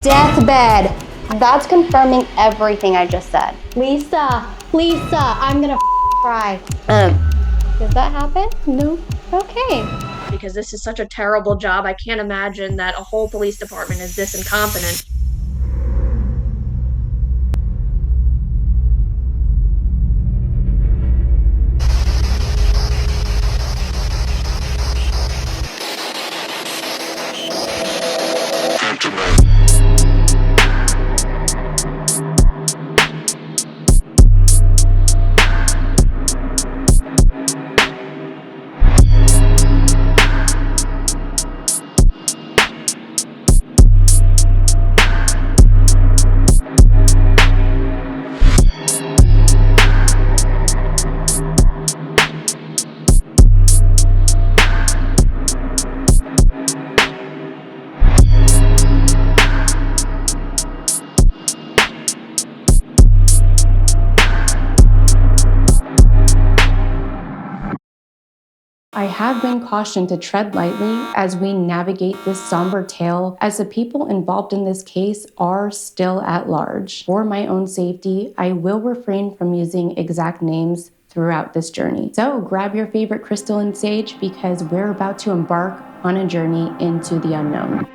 Deathbed. That's confirming everything I just said. Lisa, I'm gonna cry. Does that happen? No. Okay. Because this is such a terrible job, I can't imagine that a whole police department is this incompetent. I have been cautioned to tread lightly as we navigate this somber tale, as the people involved in this case are still at large. For my own safety, I will refrain from using exact names throughout this journey. So grab your favorite crystal and sage, because we're about to embark on a journey into the unknown.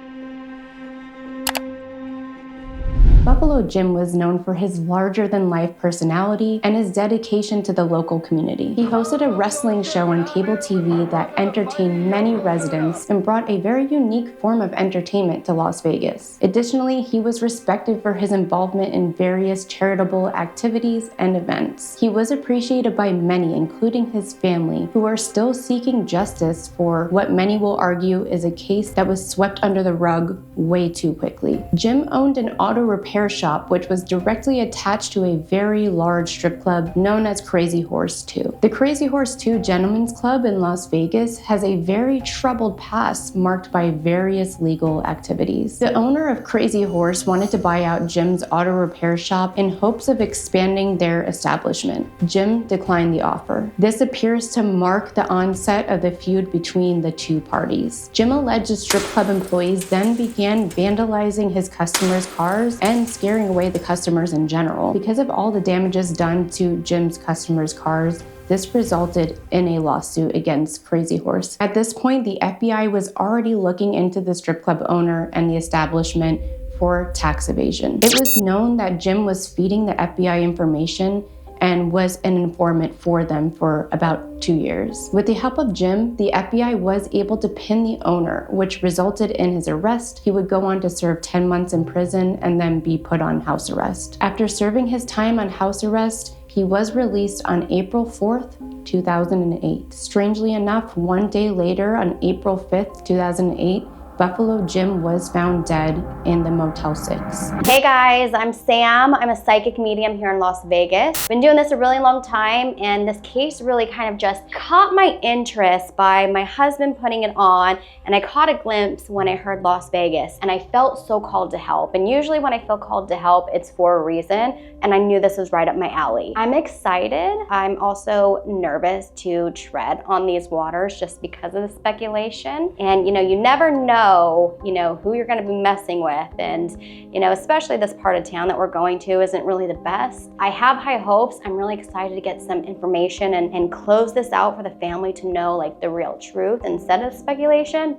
Buffalo Jim was known for his larger-than-life personality and his dedication to the local community. He hosted a wrestling show on cable TV that entertained many residents and brought a very unique form of entertainment to Las Vegas. Additionally, he was respected for his involvement in various charitable activities and events. He was appreciated by many, including his family, who are still seeking justice for what many will argue is a case that was swept under the rug way too quickly. Jim owned an auto repair shop which was directly attached to a very large strip club known as Crazy Horse 2. The Crazy Horse 2 Gentlemen's Club in Las Vegas has a very troubled past marked by various legal activities. The owner of Crazy Horse wanted to buy out Jim's auto repair shop in hopes of expanding their establishment. Jim declined the offer. This appears to mark the onset of the feud between the two parties. Jim alleged the strip club employees then began vandalizing his customers' cars and scaring away the customers in general. Because of all the damages done to Jim's customers' cars, this resulted in a lawsuit against Crazy Horse. At this point, the FBI was already looking into the strip club owner and the establishment for tax evasion. It was known that Jim was feeding the FBI information and was an informant for them for about 2 years. With the help of Jim, the FBI was able to pin the owner, which resulted in his arrest. He would go on to serve 10 months in prison and then be put on house arrest. After serving his time on house arrest, he was released on April 4th, 2008. Strangely enough, one day later, on April 5th, 2008, Buffalo Jim was found dead in the Motel 6. Hey guys, I'm Sam. I'm a psychic medium here in Las Vegas. Been doing this a really long time, and this case really kind of just caught my interest by my husband putting it on, and I caught a glimpse when I heard Las Vegas, and I felt so called to help. And usually when I feel called to help, it's for a reason, and I knew this was right up my alley. I'm excited. I'm also nervous to tread on these waters just because of the speculation. And you never know who you're going to be messing with, and especially this part of town that we're going to isn't really the best. I have high hopes. I'm really excited to get some information and close this out for the family to know like the real truth instead of speculation.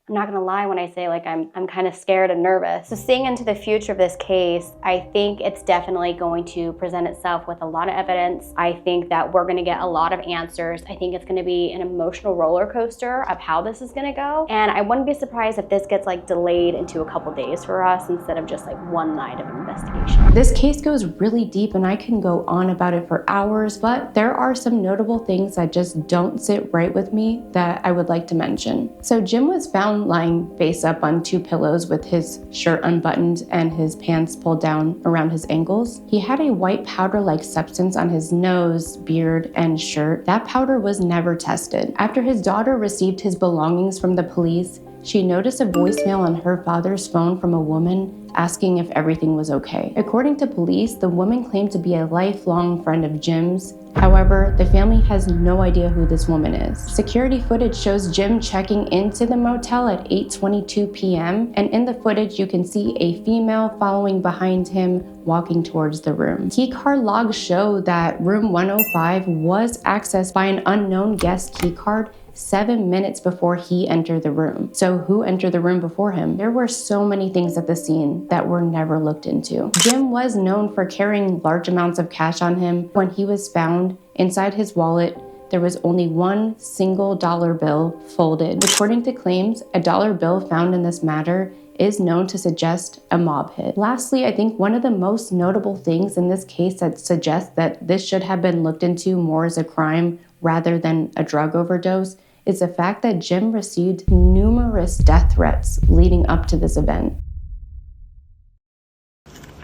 I'm not gonna lie when I say like I'm kind of scared and nervous. So seeing into the future of this case, I think it's definitely going to present itself with a lot of evidence. I think that we're gonna get a lot of answers. I think it's gonna be an emotional roller coaster of how this is gonna go. And I wouldn't be surprised if this gets like delayed into a couple days for us instead of just like one night of investigation. This case goes really deep and I can go on about it for hours, but there are some notable things that just don't sit right with me that I would like to mention. So Jim was found lying face up on 2 pillows with his shirt unbuttoned and his pants pulled down around his ankles. He had a white powder-like substance on his nose, beard, and shirt. That powder was never tested. After his daughter received his belongings from the police, she noticed a voicemail on her father's phone from a woman asking if everything was okay. According to police, the woman claimed to be a lifelong friend of Jim's. However, the family has no idea who this woman is. Security footage shows Jim checking into the motel at 8:22 p.m. and in the footage you can see a female following behind him walking towards the room. Keycard logs show that room 105 was accessed by an unknown guest keycard 7 minutes before he entered the room. So who entered the room before him? There were so many things at the scene that were never looked into. Jim was known for carrying large amounts of cash on him. When he was found, inside his wallet, there was only one single dollar bill folded. According to claims, a dollar bill found in this matter is known to suggest a mob hit. Lastly, I think one of the most notable things in this case that suggests that this should have been looked into more as a crime rather than a drug overdose is the fact that Jim received numerous death threats leading up to this event.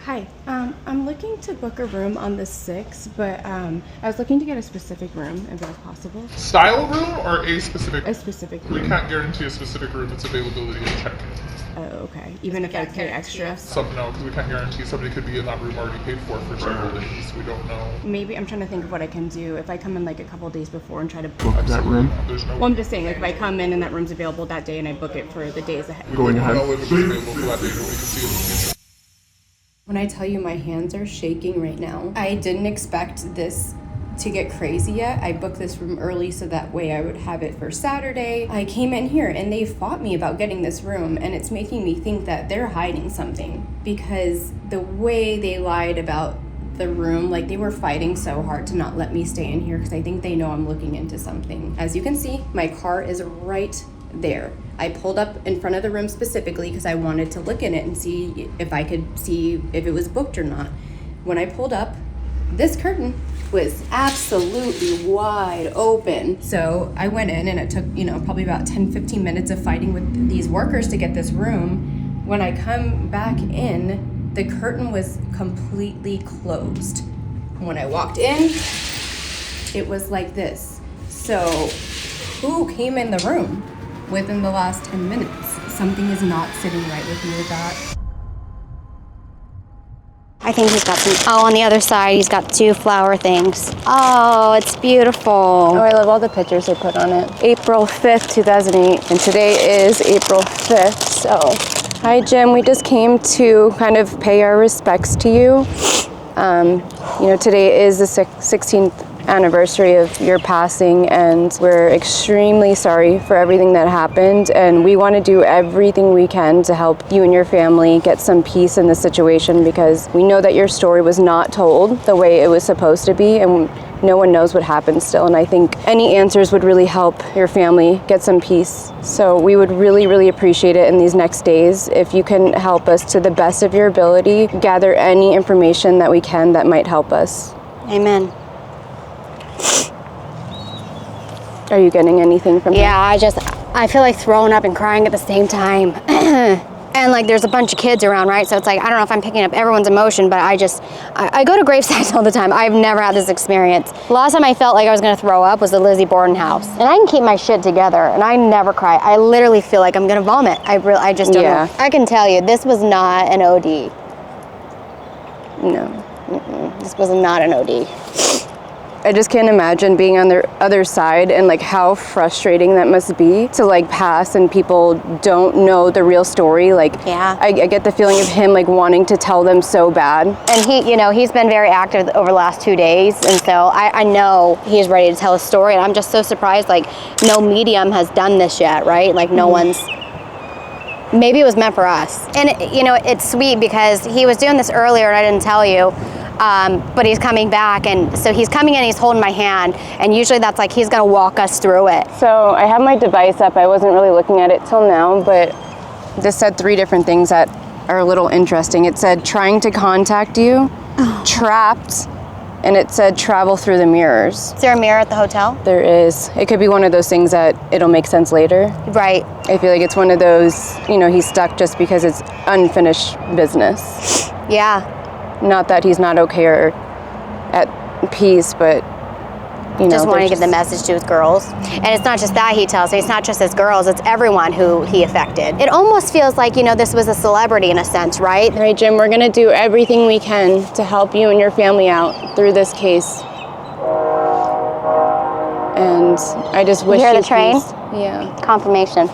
Hi, I'm looking to book a room on the 6th, but I was looking to get a specific room, if that's possible. Style room or a specific? A specific room. We can't guarantee a specific room. It's availability to check. Oh, okay. Even if I pay extra? No, because we can't guarantee somebody could be in that room already paid for several days. We don't know. Maybe I'm trying to think of what I can do if I come in like a couple days before and try to book that room. There's no. Well, I'm just saying, like if I come in and that room's available that day and I book it for the days ahead. Going ahead. We don't know if it's available for that day, but we can see it in the future. When I tell you my hands are shaking right now, I didn't expect this to get crazy yet. I booked this room early so that way I would have it for Saturday. I came in here and they fought me about getting this room, and it's making me think that they're hiding something because the way they lied about the room, like they were fighting so hard to not let me stay in here because I think they know I'm looking into something. As you can see, my car is right there. I pulled up in front of the room specifically because I wanted to look in it and see if I could see if it was booked or not. When I pulled up, this curtain was absolutely wide open. So I went in and it took, probably about 10-15 minutes of fighting with these workers to get this room. When I come back in, the curtain was completely closed. When I walked in, it was like this. So who came in the room within the last 10 minutes? Something is not sitting right with me with that. I think he's got some, on the other side, he's got two flower things. Oh, it's beautiful. Oh, I love all the pictures they put on it. April 5th, 2008, and today is April 5th, so. Hi, Jim, we just came to kind of pay our respects to you. Today is the 16th anniversary of your passing, and we're extremely sorry for everything that happened, and we want to do everything we can to help you and your family get some peace in this situation because we know that your story was not told the way it was supposed to be, and no one knows what happened still, and I think any answers would really help your family get some peace. So we would really, really appreciate it in these next days if you can help us to the best of your ability, gather any information that we can that might help us. Amen. Are you getting anything from Yeah, I feel like throwing up and crying at the same time. And like there's a bunch of kids around, right? So it's like, I don't know if I'm picking up everyone's emotion, but I go to gravesites all the time. I've never had this experience. Last time I felt like I was gonna throw up was the Lizzie Borden house. And I can keep my shit together and I never cry. I literally feel like I'm gonna vomit. I just don't know. I can tell you, this was not an OD. No. This was not an OD. I just can't imagine being on the other side and like how frustrating that must be to like pass and people don't know the real story. Like, yeah. I get the feeling of him like wanting to tell them so bad. And he's been very active over the last 2 days. And so I know he's ready to tell a story. And I'm just so surprised, like no medium has done this yet, right? Like no one's, maybe it was meant for us. And it's sweet because he was doing this earlier and I didn't tell you. But he's coming back, and so he's coming in, he's holding my hand, and usually that's like he's gonna walk us through it. So I have my device up. I wasn't really looking at it till now, but this said 3 different things that are a little interesting. It said trying to contact you, trapped, and it said travel through the mirrors. Is there a mirror at the hotel? There is. It could be one of those things that it'll make sense later. Right. I feel like it's one of those, he's stuck just because it's unfinished business. Yeah. Not that he's not okay or at peace, but just wanting to get the message to his girls. And it's not just that he tells me, it's not just his girls, it's everyone who he affected. It almost feels like, you know, this was a celebrity in a sense, right? All right, Jim, we're gonna do everything we can to help you and your family out through this case. And I just wish you hear you the train? peace. Yeah. Confirmation.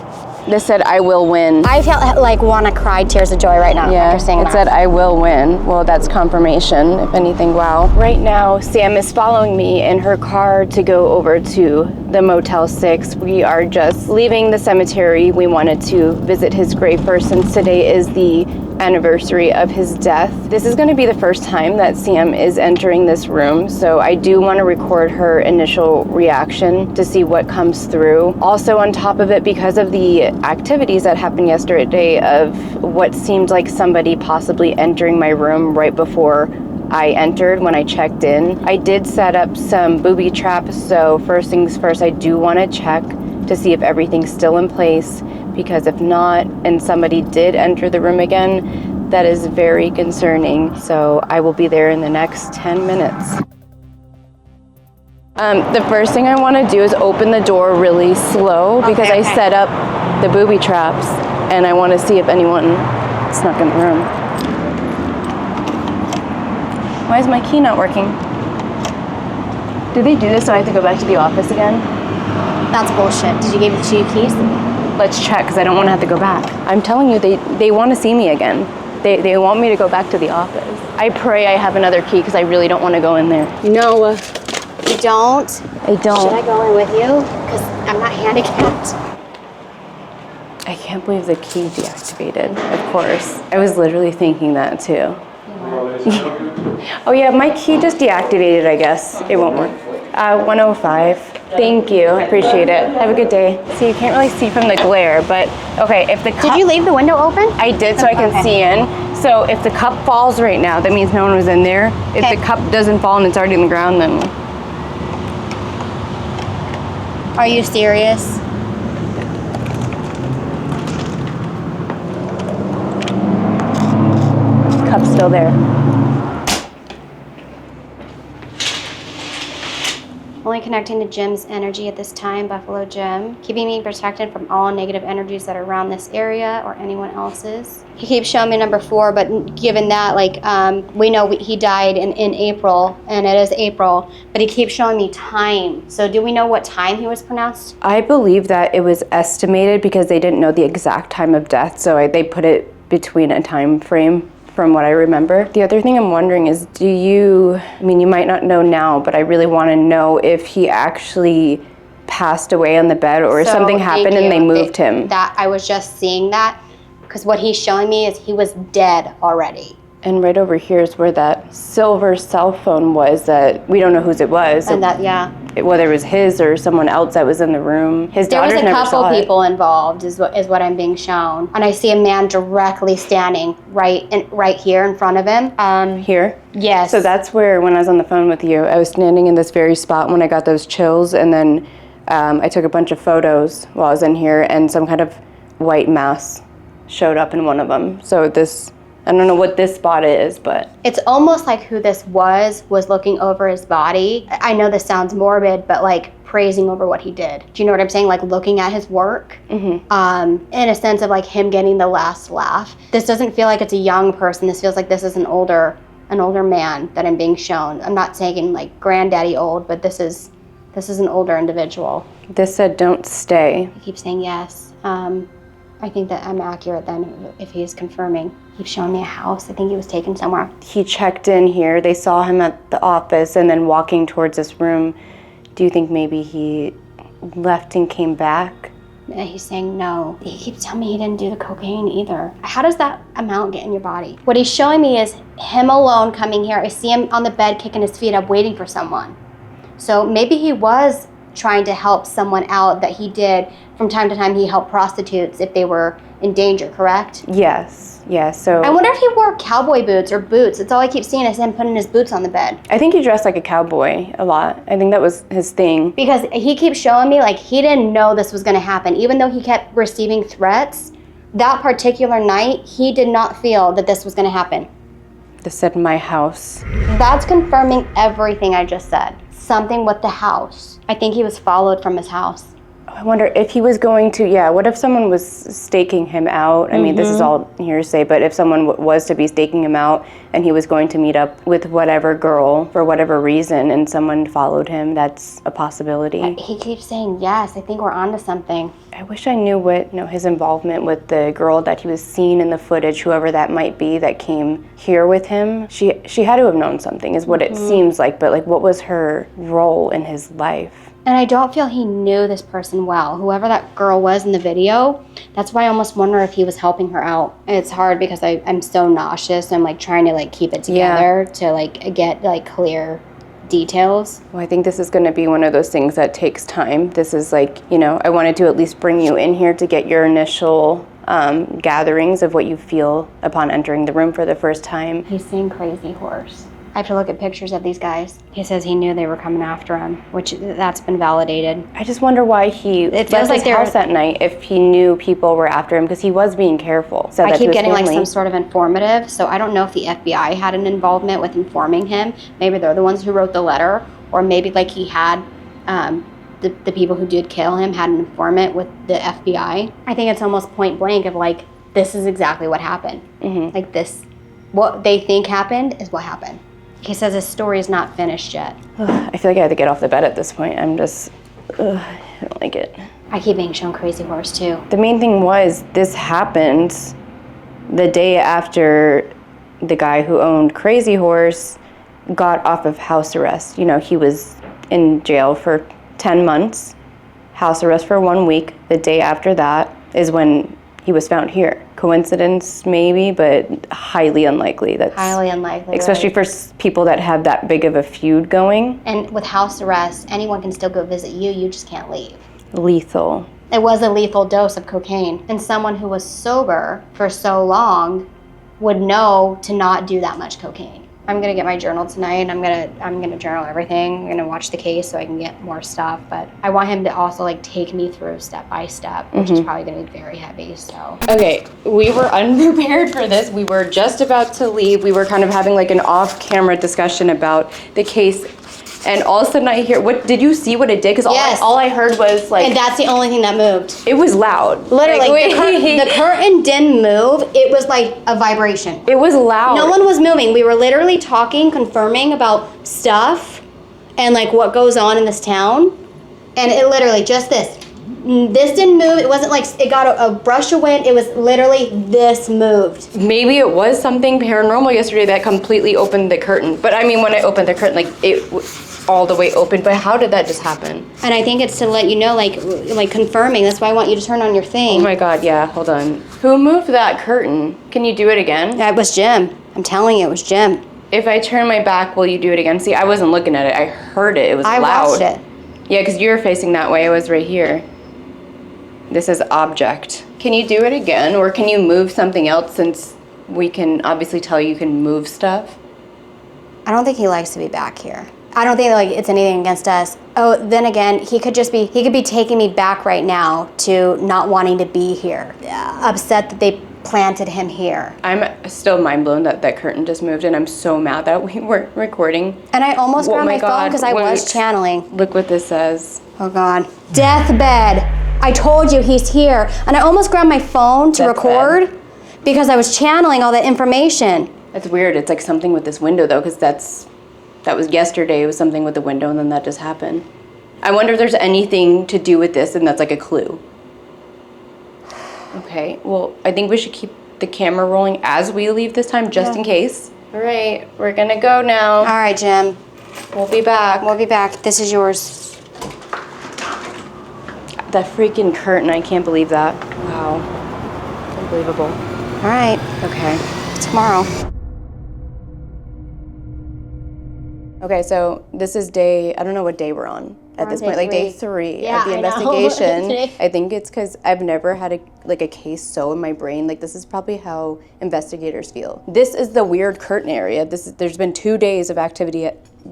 This said, I will win. I feel like want to cry tears of joy right now after seeing it that. said, I will win. Well, that's confirmation, if anything, wow. Right now, Sam is following me in her car to go over to the Motel 6. We are just leaving the cemetery. We wanted to visit his grave first since today is the anniversary of his death. This is going to be the first time that Sam is entering this room, so I do want to record her initial reaction to see what comes through. Also on top of it, because of the activities that happened yesterday of what seemed like somebody possibly entering my room right before I entered when I checked in, I did set up some booby traps, so first things first, I do want to check to see if everything's still in place, because if not, and somebody did enter the room again, that is very concerning. So I will be there in the next 10 minutes. The first thing I want to do is open the door really slow because I set up the booby traps and I want to see if anyone snuck in the room. Why is my key not working? Did they do this so I have to go back to the office again? That's bullshit. Did you give the 2 keys? Let's check, because I don't want to have to go back. I'm telling you, they want to see me again. They want me to go back to the office. I pray I have another key, because I really don't want to go in there. No. You don't? I don't. Should I go in with you? Because I'm not handicapped. I can't believe the key deactivated, of course. I was literally thinking that too. Oh yeah, my key just deactivated, I guess. It won't work. 105. Thank you, I appreciate it. Have a good day. See, you can't really see from the glare, but okay, if the cup... Did you leave the window open? I did, so I can see in. So if the cup falls right now, that means no one was in there. If the cup doesn't fall and it's already in the ground, then... Are you serious? Cup's still there. Only connecting to Jim's energy at this time, Buffalo Jim. Keeping me protected from all negative energies that are around this area or anyone else's. He keeps showing me number 4, but given that, like, we know he died in April, and it is April, but he keeps showing me time. So do we know what time he was pronounced? I believe that it was estimated because they didn't know the exact time of death, so they put it between a time frame. From what I remember. The other thing I'm wondering is, you might not know now, but I really want to know if he actually passed away on the bed or something happened and they moved him. That I was just seeing that, because what he's showing me is he was dead already. And right over here is where that silver cell phone was that we don't know whose it was. And that, yeah. Whether it was his or someone else that was in the room. His There was daughters a never saw couple it. people involved is what I'm being shown. And I see a man directly standing right here in front of him. Here? Yes. So that's where, when I was on the phone with you, I was standing in this very spot when I got those chills, and then I took a bunch of photos while I was in here, and some kind of white mass showed up in one of them. So this, I don't know what this spot is, but... It's almost like who this was looking over his body. I know this sounds morbid, but like praising over what he did. Do you know what I'm saying? Like looking at his work, in a sense of like him getting the last laugh. This doesn't feel like it's a young person. This feels like this is an older man that I'm being shown. I'm not saying like granddaddy old, but this is an older individual. This said, don't stay. He keeps saying yes. I think that I'm accurate then if he's confirming. He keeps showing me a house. I think he was taken somewhere. He checked in here. They saw him at the office and then walking towards this room. Do you think maybe he left and came back? And he's saying no. He keeps telling me he didn't do the cocaine either. How does that amount get in your body? What he's showing me is him alone coming here. I see him on the bed kicking his feet up waiting for someone. So maybe he was trying to help someone out that he did. From time to time, he helped prostitutes if they were in danger, correct? Yes, so... I wonder if he wore cowboy boots or boots. It's all I keep seeing is him putting his boots on the bed. I think he dressed like a cowboy a lot. I think that was his thing. Because he keeps showing me like he didn't know this was gonna happen. Even though he kept receiving threats, that particular night, he did not feel that this was gonna happen. This said my house. That's confirming everything I just said. something with the house. I think he was followed from his house. I wonder if he was going to, what if someone was staking him out? I mean, this is all hearsay, but if someone was to be staking him out and he was going to meet up with whatever girl for whatever reason and someone followed him, that's a possibility. He keeps saying yes. I think we're onto something. I wish I knew what his involvement with the girl that he was seeing in the footage, whoever that might be that came here with him. She had to have known something is what it seems like, but like what was her role in his life? And I don't feel he knew this person well. Whoever that girl was in the video, that's why I almost wonder if he was helping her out. And it's hard because I'm so nauseous. I'm like trying to like keep it together to like get like clear details. Well, I think this is going to be one of those things that takes time. This is like, I wanted to at least bring you in here to get your initial gatherings of what you feel upon entering the room for the first time. He's seeing Crazy Horse. I have to look at pictures of these guys. He says he knew they were coming after him, which that's been validated. I just wonder why he left his house at night if he knew people were after him, because he was being careful. I keep getting like some sort of informative, so I don't know if the FBI had an involvement with informing him. Maybe they're the ones who wrote the letter, or maybe like he had the people who did kill him had an informant with the FBI. I think it's almost point blank of like, this is exactly what happened. Like this, what they think happened is what happened. He says his story is not finished yet. I feel like I have to get off the bed at this point. I don't like it. I keep being shown Crazy Horse too. The main thing was this happened the day after the guy who owned Crazy Horse got off of house arrest. He was in jail for 10 months, house arrest for 1 week. The day after that is when he was found here. Coincidence, maybe, but highly unlikely. That's highly unlikely, especially for people that have that big of a feud going. And with house arrest, anyone can still go visit you. You just can't leave. Lethal. It was a lethal dose of cocaine. And someone who was sober for so long would know to not do that much cocaine. I'm gonna get my journal tonight. I'm gonna journal everything. I'm gonna watch the case so I can get more stuff. But I want him to also like take me through step by step, which is probably gonna be very heavy. So okay, we were unprepared for this. We were just about to leave. We were kind of having like an off-camera discussion about the case. And all of a sudden I hear, did you see what it did? Because yes. all I heard was like... And that's the only thing that moved. It was loud. Literally, the curtain didn't move. It was like a vibration. It was loud. No one was moving. We were literally talking, confirming about stuff and like what goes on in this town. And it literally, just this. This didn't move. It wasn't like it got a brush of wind. It was literally this moved. Maybe it was something paranormal yesterday that completely opened the curtain. But I mean, when I opened the curtain, like it all the way open. But how did that just happen? And I think it's to let you know, like confirming. That's why I want you to turn on your thing. Oh my God, yeah, hold on. Who moved that curtain? Can you do it again? That was Jim. I'm telling you, it was Jim. If I turn my back, will you do it again? See, I wasn't looking at it. I heard it. It was loud. I watched it. Yeah, because you were facing that way. I was right here. This is object. Can you do it again? Or can you move something else, since we can obviously tell you can move stuff? I don't think he likes to be back here. I don't think like it's anything against us. Oh, then again, he could be taking me back right now to not wanting to be here. Upset that they planted him here. I'm still mind blown that that curtain just moved, and I'm so mad that we weren't recording. And I almost grabbed my phone because I was channeling. Look what this says. Oh God. Deathbed. I told you he's here. And I almost grabbed my phone to record because I was channeling all that information. That's weird. It's like something with this window though, because that was yesterday. It was something with the window, and then that just happened. I wonder if there's anything to do with this, and that's like a clue. Okay, well, I think we should keep the camera rolling as we leave this time, just in case. All right, we're gonna go now. All right, Jim. We'll be back. We'll be back. This is yours. That freaking curtain, I can't believe that. Wow, unbelievable. All right. Okay. Tomorrow. Okay, so this is I don't know what day we're on at this point, like day 3 Yeah, of the investigation. I think it's because I've never had a case so in my brain. Like, this is probably how investigators feel. This is the weird curtain area. There's been 2 days of activity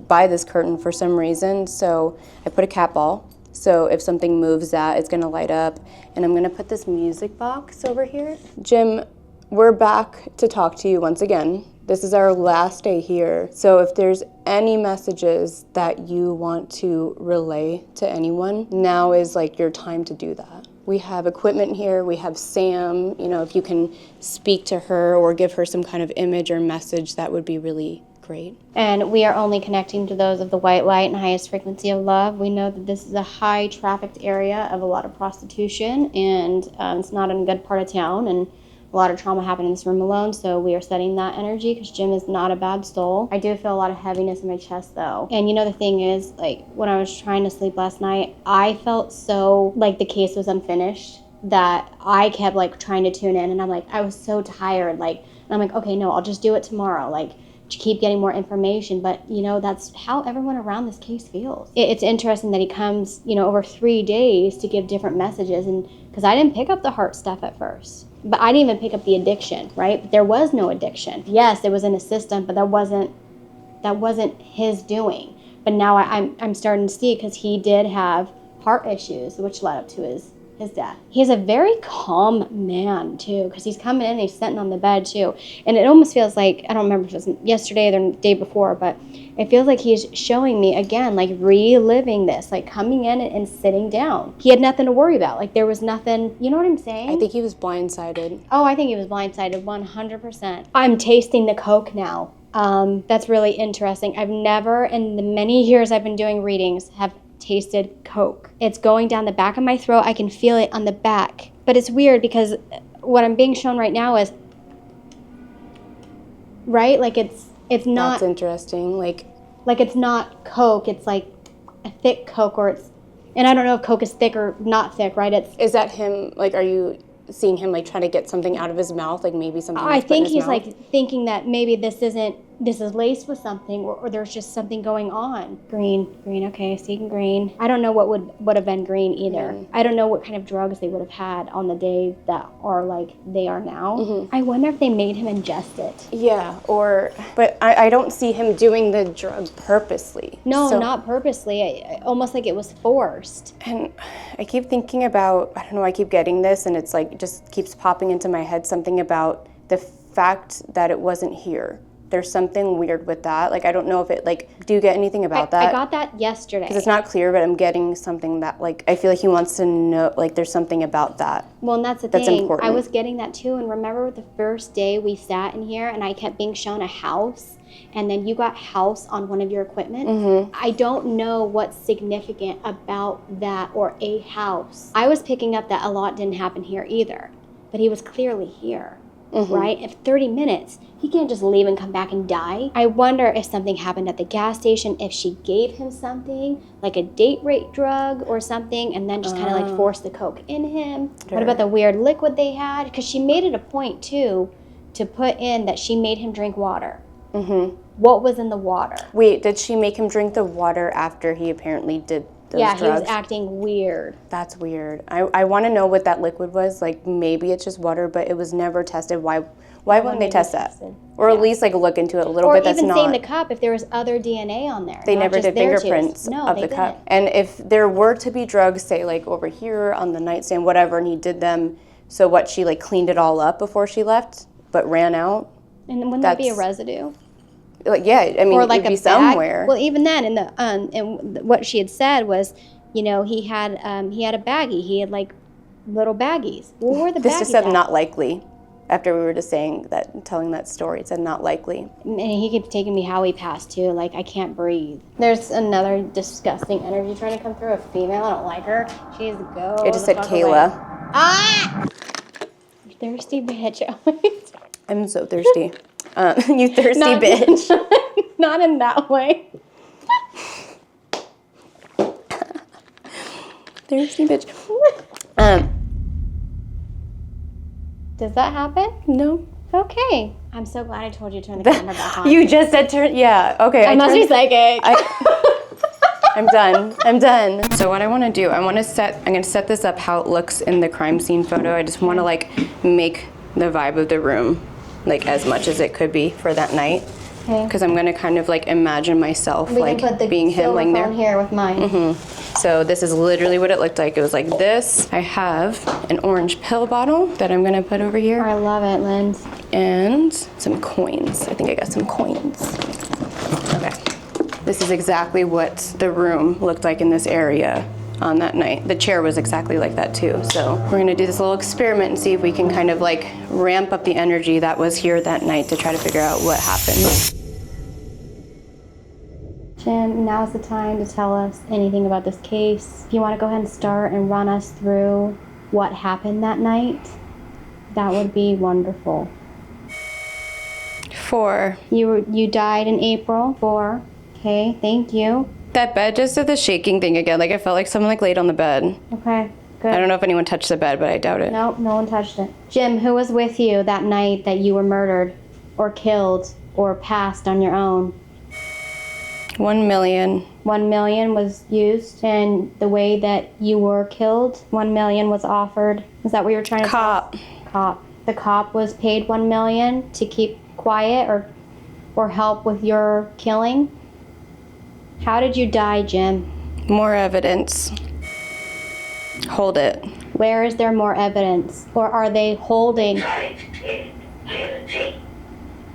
by this curtain for some reason, so I put a cat ball. So if something moves that, it's gonna light up. And I'm gonna put this music box over here. Jim, we're back to talk to you once again. This is our last day here. So if there's any messages that you want to relay to anyone, now is like your time to do that. We have equipment here, we have Sam, you know, if you can speak to her or give her some kind of image or message, that would be really great. And we are only connecting to those of the white light and highest frequency of love. We know that this is a high trafficked area of a lot of prostitution, and it's not in a good part of town, and a lot of trauma happened in this room alone, so we are studying that energy because Jim is not a bad soul. I do feel a lot of heaviness in my chest though. And you know, the thing is, like, when I was trying to sleep last night, I felt so like the case was unfinished that I kept like trying to tune in, and I'm like, I was so tired, like, and I'm like, okay, no, I'll just do it tomorrow, like, to keep getting more information. But you know, that's how everyone around this case feels. It's interesting that he comes, you know, over 3 days to give different messages, and because I didn't pick up the heart stuff at first. But I didn't even pick up the addiction, right? But there was no addiction. Yes, it was in his system, but that wasn't his doing. But now I'm starting to see, because he did have heart issues, which led up to his death. He's a very calm man too, because he's coming in and he's sitting on the bed too. And it almost feels like, I don't remember if it was yesterday or the day before, but it feels like he's showing me again, like reliving this, like coming in and sitting down. He had nothing to worry about. Like there was nothing, you know what I'm saying? I think he was blindsided. Oh, I think he was blindsided 100%. I'm tasting the Coke now. That's really interesting. I've never, in the many years I've been doing readings, have tasted Coke. It's going down the back of my throat. I can feel it on the back. But it's weird because what I'm being shown right now is, right? Like it's not. That's interesting. Like it's not Coke. It's like a thick Coke, or it's, and I don't know if Coke is thick or not thick, right? Is that him? Like, are you seeing him like trying to get something out of his mouth? Like maybe something. I think he's mouth? like thinking that maybe this is laced with something, or there's just something going on. Green, okay, seeing green. I don't know what would have been green either. I don't know what kind of drugs they would have had on the day that are like they are now. I wonder if they made him ingest it. Yeah, but I don't see him doing the drug purposely. No, not purposely. Almost like it was forced. And I keep thinking about, I don't know, I keep getting this, and it's like, it just keeps popping into my head, something about the fact that it wasn't here. There's something weird with that. Like, I don't know if it, like, do you get anything about that? I got that yesterday. Because it's not clear, but I'm getting something that, like, I feel like he wants to know, like, there's something about that. Well, and that's the that's thing. Important. I was getting that too, and remember the first day we sat in here and I kept being shown a house, and then you got house on one of your equipment? I don't know what's significant about that, or a house. I was picking up that a lot didn't happen here either, but he was clearly here. Right? If 30 minutes, he can't just leave and come back and die. I wonder if something happened at the gas station, if she gave him something, like a date rape drug or something, and then just kind of like forced the Coke in him. Sure. What about the weird liquid they had? Because she made it a point too to put in that she made him drink water. What was in the water? Wait, did she make him drink the water after he apparently did those drugs? He was acting weird. That's weird. I want to know what that liquid was. Like, maybe it's just water, but it was never tested. Why wouldn't they test that? Or at least, like, look into it a little bit. That's not. Or even same the cup, if there was other DNA on there. They never did fingerprints of the cup. And if there were to be drugs, say, like, over here on the nightstand, whatever, and he did them, so what, she, like, cleaned it all up before she left, but ran out? And wouldn't that be a residue? Like, yeah, I mean, or like it'd be somewhere. Well, even then, and what she had said was, you know, he had a baggie. He had like little baggies. Well, where the baggies? This just said not likely. After we were just telling that story, it said not likely. And he keeps taking me how he passed too. Like, I can't breathe. There's another disgusting energy trying to come through. A female. I don't like her. She's go. It just said Kayla. Away. Ah! You thirsty bitch. I'm so thirsty. You thirsty bitch. Not in that way. Thirsty bitch. Does that happen? No. Okay. I'm so glad I told you to turn the camera back on. You just said turn. Yeah. Okay. I must be psychic. I'm done. So what I want to do, I'm going to set this up how it looks in the crime scene photo. I just want to like make the vibe of the room like as much as it could be for that night. Okay. Because I'm going to kind of like imagine myself We like can put the being him silver laying there. phone here with mine. So this is literally what it looked like. It was like this. I have an orange pill bottle that I'm going to put over here. I love it, Linz. And some coins. I think I got some coins. Okay. This is exactly what the room looked like in this area on that night. The chair was exactly like that too. So we're gonna do this little experiment and see if we can kind of like ramp up the energy that was here that night to try to figure out what happened. Jim, now's the time to tell us anything about this case. If you want to go ahead and start and run us through what happened that night, that would be wonderful. 4. You died in April. 4. Okay, thank you. That bed just did the shaking thing again. Like I felt like someone like laid on the bed. Okay, good. I don't know if anyone touched the bed, but I doubt it. Nope, no one touched it. Jim, who was with you that night that you were murdered or killed or passed on your own? 1 million. 1 million was used, and the way that you were killed, 1 million was offered. Is that what you were trying to Cop. Cop. The cop was paid 1 million to keep quiet or help with your killing. How did you die, Jim? More evidence. Hold it. Where is there more evidence? Or are they holding?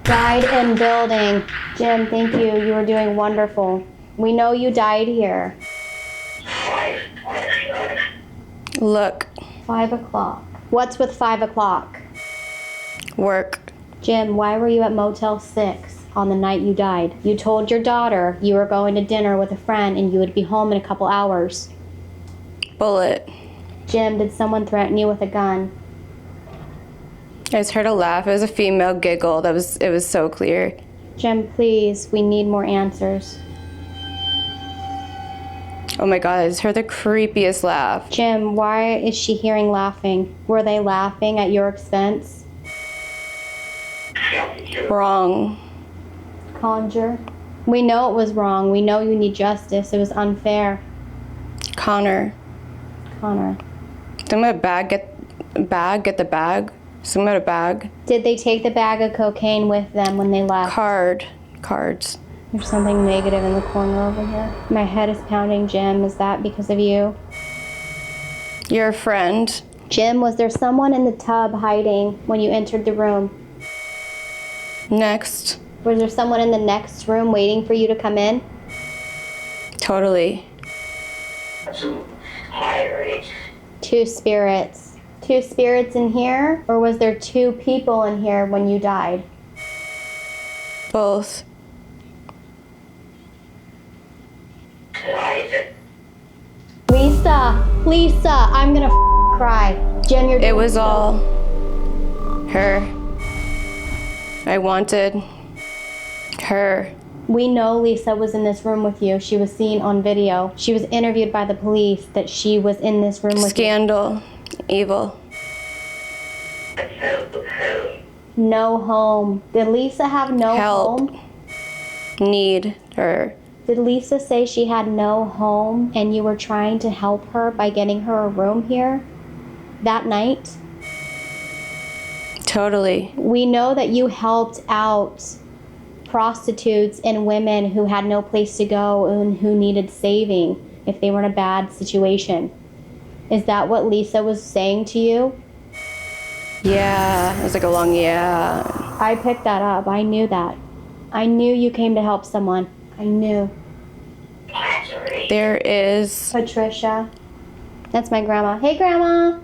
Died in building. Jim, thank you. You were doing wonderful. We know you died here. Look. 5 o'clock. What's with 5 o'clock? Work. Jim, why were you at Motel 6 on the night you died? You told your daughter you were going to dinner with a friend and you would be home in a couple hours. Bullet. Jim, did someone threaten you with a gun? I just heard a laugh. It was a female giggle. It was so clear. Jim, please, we need more answers. Oh my God, I just heard the creepiest laugh. Jim, why is she hearing laughing? Were they laughing at your expense? Wrong. Conjure. We know it was wrong. We know you need justice. It was unfair. Connor. Connor. Something about get the bag. Something about a bag. Did they take the bag of cocaine with them when they left? Cards. There's something negative in the corner over here. My head is pounding, Jim. Is that because of you? You're a friend. Jim, was there someone in the tub hiding when you entered the room? Next. Was there someone in the next room waiting for you to come in? Totally. 2 spirits. 2 spirits in here? Or was there 2 people in here when you died? Both. Lisa, I'm gonna cry. Jim, you're It was all her. I wanted her. We know Lisa was in this room with you. She was seen on video. She was interviewed by the police that she was in this room with Scandal. Evil. you. No home. Did Lisa have no Help. home? Need her. Did Lisa say she had no home and you were trying to help her by getting her a room here that night? Totally. We know that you helped out prostitutes and women who had no place to go and who needed saving if they were in a bad situation. Is that what Lisa was saying to you? Yeah. It was like a long yeah. I picked that up. I knew that. I knew you came to help someone. I knew. There is Patricia. That's my grandma. Hey, Grandma.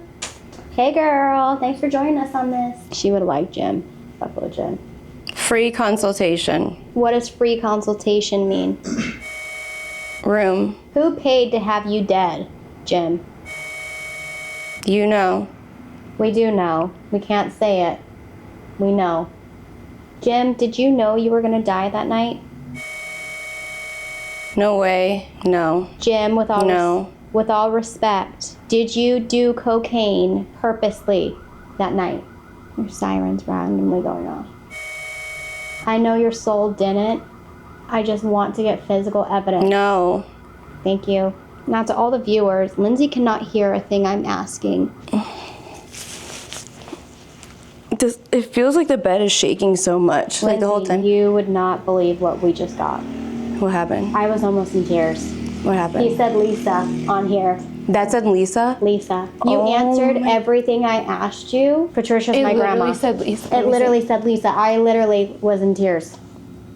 Hey, girl. Thanks for joining us on this. She would like Jim. Buffalo Jim. free consultation. What does free consultation mean? Room. Who paid to have you dead, Jim? You know. We do know. We can't say it. We know. Jim, did you know you were going to die that night? No way. No. Jim, with all No. with all respect, did you do cocaine purposely that night? Your siren's randomly going off. I know your soul didn't. I just want to get physical evidence. No. Thank you. Now to all the viewers, Lindsay cannot hear a thing I'm asking. It feels like the bed is shaking so much, like the whole Lindsay, time. you would not believe what we just got. What happened? I was almost in tears. What happened? He said Lisa on here. That said Lisa? Lisa. You answered everything I asked you. Patricia's my grandma. Said Lisa. It literally said Lisa. I literally was in tears.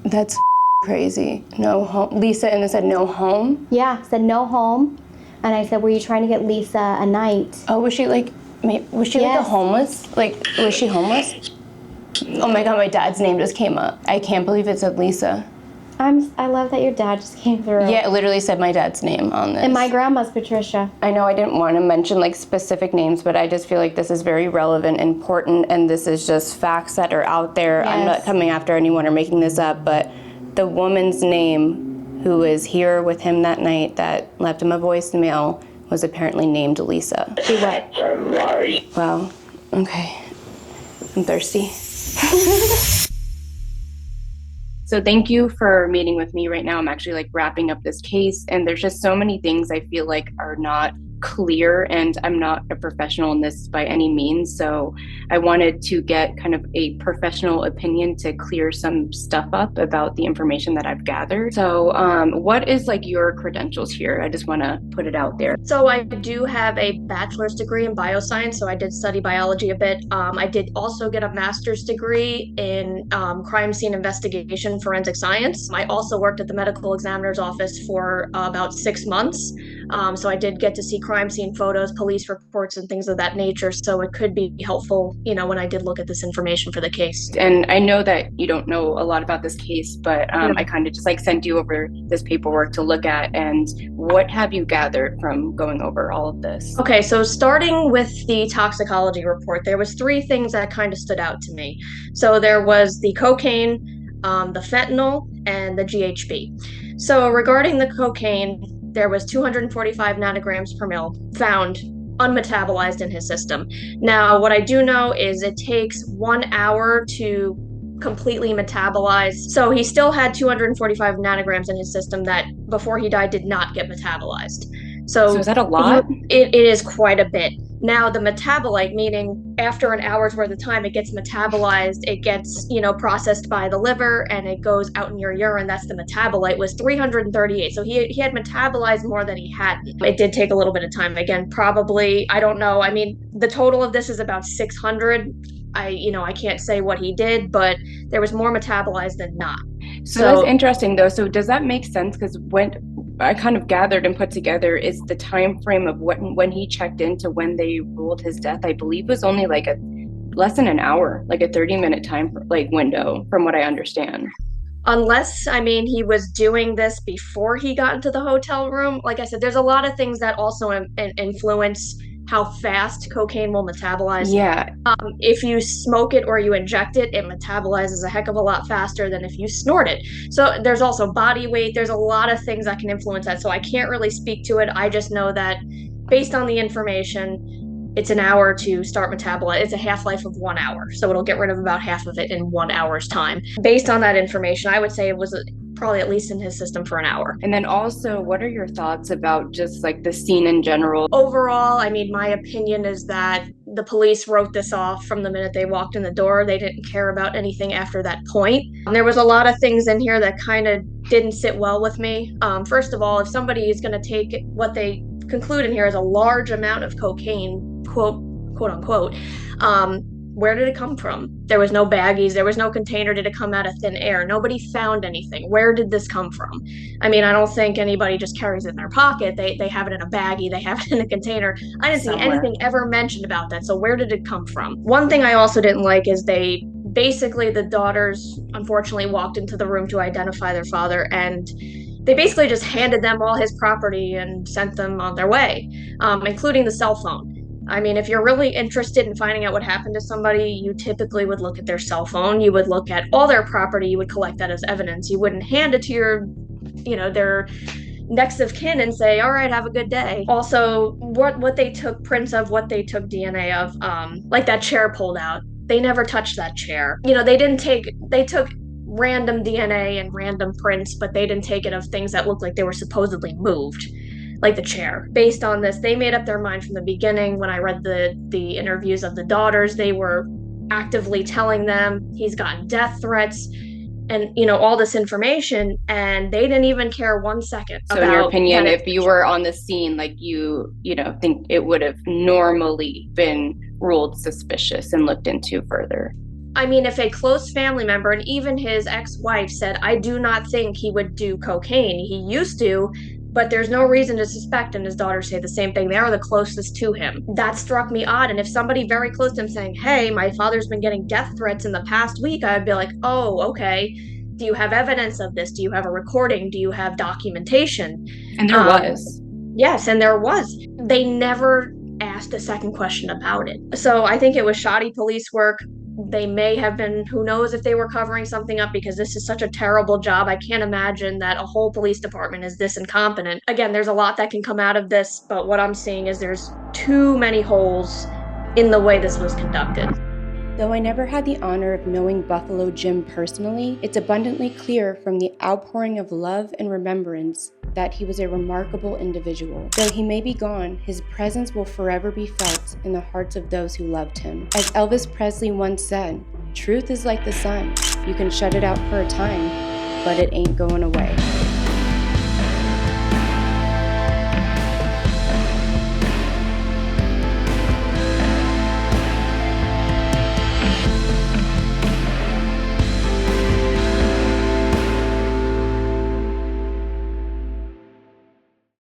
That's crazy. No home. Lisa, and it said no home? Yeah, said no home. And I said, were you trying to get Lisa a night? Oh, was she like a homeless? Like, was she homeless? Oh my God, my dad's name just came up. I can't believe it said Lisa. I love that your dad just came through. Yeah, it literally said my dad's name on this. And my grandma's Patricia. I know I didn't want to mention like specific names, but I just feel like this is very relevant, important, and this is just facts that are out there. Yes. I'm not coming after anyone or making this up, but the woman's name who was here with him that night that left him a voicemail was apparently named Lisa. She what? Wow. Okay. I'm thirsty. So thank you for meeting with me right now. I'm actually like wrapping up this case, and there's just so many things I feel like are not clear, and I'm not a professional in this by any means. So I wanted to get kind of a professional opinion to clear some stuff up about the information that I've gathered. So what is like your credentials here? I just want to put it out there. So I do have a bachelor's degree in bioscience, so I did study biology a bit. I did also get a master's degree in crime scene investigation, forensic science. I also worked at the medical examiner's office for about 6 months. So I did get to see crime scene photos, police reports, and things of that nature. So it could be helpful, when I did look at this information for the case. And I know that you don't know a lot about this case, but I kind of just like sent you over this paperwork to look at. And what have you gathered from going over all of this? Okay, so starting with the toxicology report, there was 3 things that kind of stood out to me. So there was the cocaine, the fentanyl, and the GHB. So regarding the cocaine, there was 245 nanograms per mil found unmetabolized in his system. Now, what I do know is it takes 1 hour to completely metabolize. So he still had 245 nanograms in his system that before he died did not get metabolized. So is that a lot? It is quite a bit. Now, the metabolite, meaning after an hour's worth of time, it gets metabolized, it gets, processed by the liver, and it goes out in your urine. That's the metabolite, was 338. So he had metabolized more than he hadn't. It did take a little bit of time. Again, probably, I don't know. I mean, the total of this is about 600. I can't say what he did, but there was more metabolized than not. So that's interesting, though. So does that make sense? Because when I kind of gathered and put together is the time frame of when he checked in to when they ruled his death, I believe was only like less than an hour, like a 30-minute time window, from what I understand. Unless, he was doing this before he got into the hotel room. Like I said, there's a lot of things that also influence how fast cocaine will metabolize. Yeah. If you smoke it or you inject it, it metabolizes a heck of a lot faster than if you snort it. So there's also body weight. There's a lot of things that can influence that. So I can't really speak to it. I just know that based on the information, it's an hour to start metabolize. It's a half-life of 1 hour. So it'll get rid of about half of it in 1 hour's time. Based on that information, I would say it was probably at least in his system for an hour. And then also, what are your thoughts about just like the scene in general? Overall, my opinion is that the police wrote this off from the minute they walked in the door. They didn't care about anything after that point. There was a lot of things in here that kind of didn't sit well with me. First of all, if somebody is going to take what they conclude in here as a large amount of cocaine, quote unquote, where did it come from? There was no baggies. There was no container. Did it come out of thin air? Nobody found anything. Where did this come from? I don't think anybody just carries it in their pocket. They have it in a baggie. They have it in a container. I didn't see anything ever mentioned about that. So where did it come from? One thing I also didn't like is the daughters unfortunately walked into the room to identify their father, and they basically just handed them all his property and sent them on their way, including the cell phone. If you're really interested in finding out what happened to somebody, you typically would look at their cell phone. You would look at all their property. You would collect that as evidence. You wouldn't hand it to their next of kin and say, all right, have a good day. Also, what they took prints of, what they took DNA of, like that chair pulled out. They never touched that chair. They took random DNA and random prints, but they didn't take it of things that looked like they were supposedly moved, like the chair. Based on this, they made up their mind from the beginning. When I read the interviews of the daughters, they were actively telling them he's gotten death threats and, all this information, and they didn't even care 1 second So about in your opinion, that if you were on the scene, like you think it would have normally been ruled suspicious and looked into further? I mean, if a close family member, and even his ex-wife, said, I do not think he would do cocaine. He used to, but there's no reason to suspect, and his daughters say the same thing. They are the closest to him. That struck me odd, and if somebody very close to him saying, hey, my father's been getting death threats in the past week, I would be like, oh, okay. Do you have evidence of this? Do you have a recording? Do you have documentation? And there was. Yes, and there was. They never asked a second question about it. So I think it was shoddy police work. They may have been, who knows if they were covering something up, because this is such a terrible job. I can't imagine that a whole police department is this incompetent. Again, there's a lot that can come out of this, but what I'm seeing is there's too many holes in the way this was conducted. Though I never had the honor of knowing Buffalo Jim personally, it's abundantly clear from the outpouring of love and remembrance that he was a remarkable individual. Though he may be gone, his presence will forever be felt in the hearts of those who loved him. As Elvis Presley once said, truth is like the sun. You can shut it out for a time, but it ain't going away.